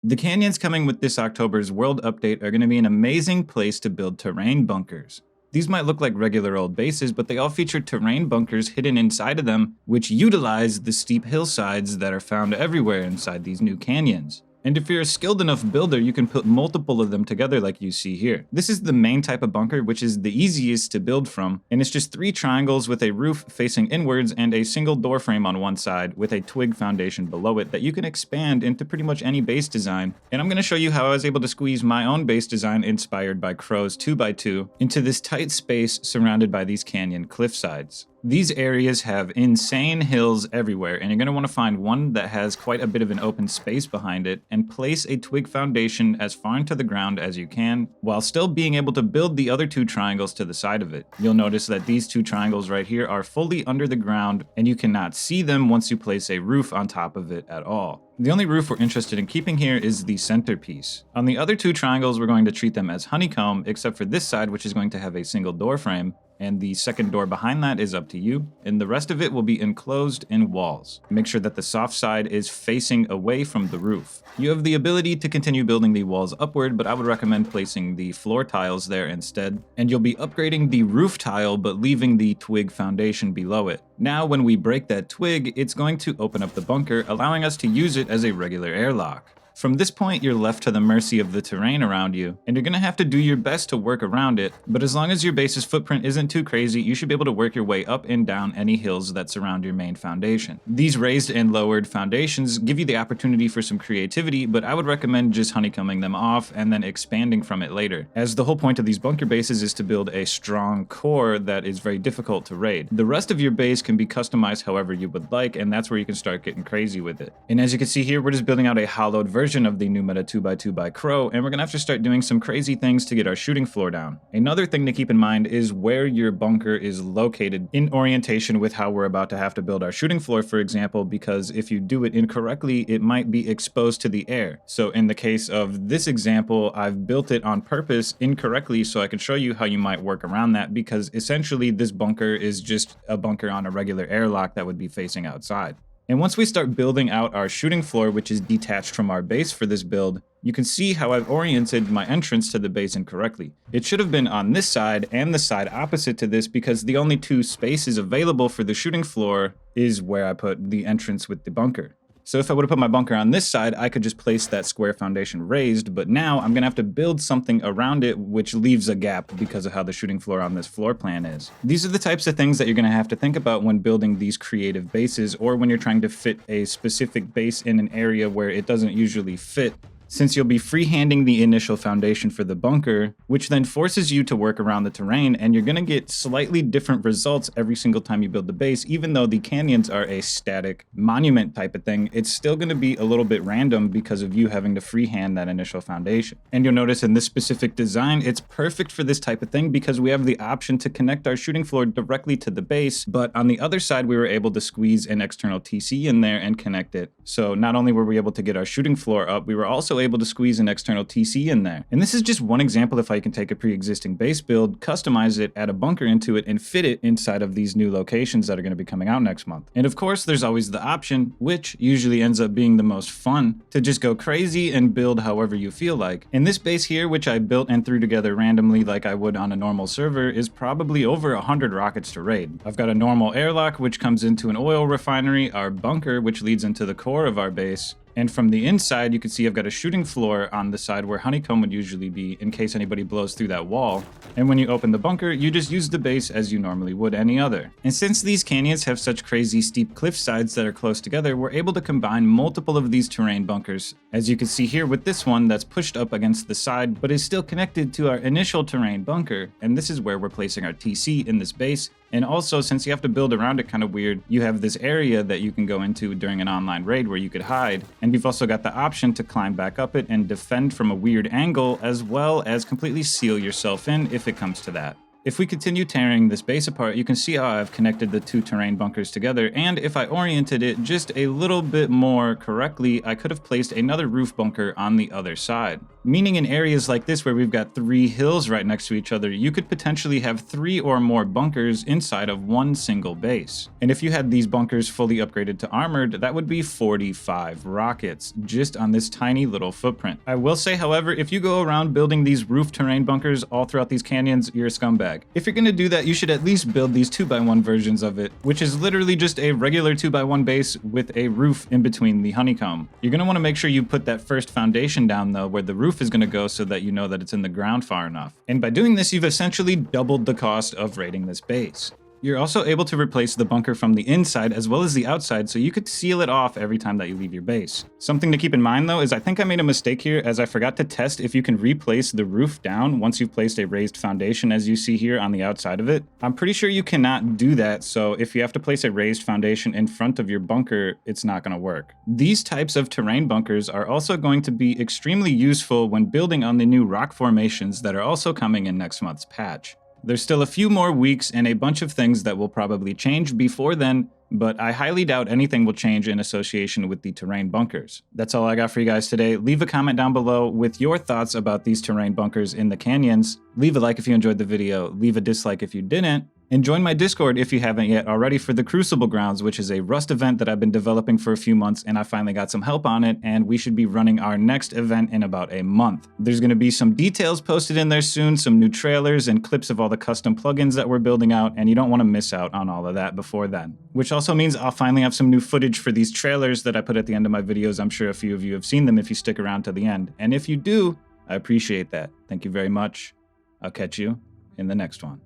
The canyons coming with this October's World Update are going to be an amazing place to build terrain bunkers. These might look like regular old bases, but they all feature terrain bunkers hidden inside of them, which utilize the steep hillsides that are found everywhere inside these new canyons. And if you're a skilled enough builder, you can put multiple of them together like you see here. This is the main type of bunker, which is the easiest to build from, and it's just 3 triangles with a roof facing inwards and a single door frame on one side with a twig foundation below it that you can expand into pretty much any base design. And I'm going to show you how I was able to squeeze my own base design inspired by Crow's 2x2 into this tight space surrounded by these canyon cliff sides. These areas have insane hills everywhere, and you're going to want to find one that has quite a bit of an open space behind it and place a twig foundation as far into the ground as you can, while still being able to build the other 2 triangles to the side of it. You'll notice that these 2 triangles right here are fully under the ground, and you cannot see them once you place a roof on top of it at all. The only roof we're interested in keeping here is the centerpiece. On the other 2 triangles, we're going to treat them as honeycomb, except for this side, which is going to have a single door frame, and the second door behind that is up to you, and the rest of it will be enclosed in walls. Make sure that the soft side is facing away from the roof. You have the ability to continue building the walls upward, but I would recommend placing the floor tiles there instead, and you'll be upgrading the roof tile but leaving the twig foundation below it. Now when we break that twig, it's going to open up the bunker, allowing us to use it as a regular airlock. From this point, you're left to the mercy of the terrain around you, and you're going to have to do your best to work around it, but as long as your base's footprint isn't too crazy, you should be able to work your way up and down any hills that surround your main foundation. These raised and lowered foundations give you the opportunity for some creativity, but I would recommend just honeycombing them off and then expanding from it later, as the whole point of these bunker bases is to build a strong core that is very difficult to raid. The rest of your base can be customized however you would like, and that's where you can start getting crazy with it. And as you can see here, we're just building out a hollowed version of the new meta 2x2 by Crow, and we're gonna have to start doing some crazy things to get our shooting floor down. Another thing to keep in mind is where your bunker is located in orientation with how we're about to have to build our shooting floor, for example, because if you do it incorrectly, it might be exposed to the air. So in the case of this example, I've built it on purpose incorrectly so I can show you how you might work around that, because essentially this bunker is just a bunker on a regular airlock that would be facing outside. And once we start building out our shooting floor, which is detached from our base for this build, you can see how I've oriented my entrance to the base incorrectly. It should have been on this side and the side opposite to this, because the only 2 spaces available for the shooting floor is where I put the entrance with the bunker. So if I would have put my bunker on this side, I could just place that square foundation raised, but now I'm going to have to build something around it which leaves a gap because of how the shooting floor on this floor plan is. These are the types of things that you're going to have to think about when building these creative bases, or when you're trying to fit a specific base in an area where it doesn't usually fit, since you'll be freehanding the initial foundation for the bunker, which then forces you to work around the terrain, and you're going to get slightly different results every single time you build the base. Even though the canyons are a static monument type of thing, it's still going to be a little bit random because of you having to freehand that initial foundation. And you'll notice in this specific design, it's perfect for this type of thing because we have the option to connect our shooting floor directly to the base, but on the other side, we were able to squeeze an external TC in there and connect it. So not only were we able to get our shooting floor up, we were also able to squeeze an external TC in there. And this is just one example of how you can take a pre-existing base build, customize it, add a bunker into it, and fit it inside of these new locations that are going to be coming out next month. And of course, there's always the option, which usually ends up being the most fun, to just go crazy and build however you feel like. And this base here, which I built and threw together randomly like I would on a normal server, is probably over 100 rockets to raid. I've got a normal airlock, which comes into an oil refinery, our bunker, which leads into the core of our base, and from the inside, you can see I've got a shooting floor on the side where honeycomb would usually be in case anybody blows through that wall. And when you open the bunker, you just use the base as you normally would any other. And since these canyons have such crazy steep cliff sides that are close together, we're able to combine multiple of these terrain bunkers. As you can see here with this one that's pushed up against the side, but is still connected to our initial terrain bunker. And this is where we're placing our TC in this base. And also, since you have to build around it kind of weird, you have this area that you can go into during an online raid where you could hide. And you've also got the option to climb back up it and defend from a weird angle, as well as completely seal yourself in if it comes to that. If we continue tearing this base apart, you can see how I've connected the two terrain bunkers together, and if I oriented it just a little bit more correctly, I could have placed another roof bunker on the other side. Meaning in areas like this where we've got 3 hills right next to each other, you could potentially have 3 or more bunkers inside of one single base. And if you had these bunkers fully upgraded to armored, that would be 45 rockets, just on this tiny little footprint. I will say, however, if you go around building these roof terrain bunkers all throughout these canyons, you're a scumbag. If you're gonna do that, you should at least build these 2x1 versions of it, which is literally just a regular 2x1 base with a roof in between the honeycomb. You're gonna wanna make sure you put that first foundation down though, where the roof is gonna go, so that you know that it's in the ground far enough. And by doing this, you've essentially doubled the cost of raiding this base. You're also able to replace the bunker from the inside as well as the outside, so you could seal it off every time that you leave your base. Something to keep in mind though is I think I made a mistake here, as I forgot to test if you can replace the roof down once you've placed a raised foundation, as you see here on the outside of it. I'm pretty sure you cannot do that, so if you have to place a raised foundation in front of your bunker, it's not going to work. These types of terrain bunkers are also going to be extremely useful when building on the new rock formations that are also coming in next month's patch. There's still a few more weeks and a bunch of things that will probably change before then, but I highly doubt anything will change in association with the terrain bunkers. That's all I got for you guys today. Leave a comment down below with your thoughts about these terrain bunkers in the canyons. Leave a like if you enjoyed the video, leave a dislike if you didn't, and join my Discord if you haven't yet already for the Crucible Grounds, which is a Rust event that I've been developing for a few months, and I finally got some help on it, and we should be running our next event in about a month. There's going to be some details posted in there soon, some new trailers and clips of all the custom plugins that we're building out, and you don't want to miss out on all of that before then. Which also means I'll finally have some new footage for these trailers that I put at the end of my videos. I'm sure a few of you have seen them if you stick around to the end, and if you do, I appreciate that. Thank you very much. I'll catch you in the next one.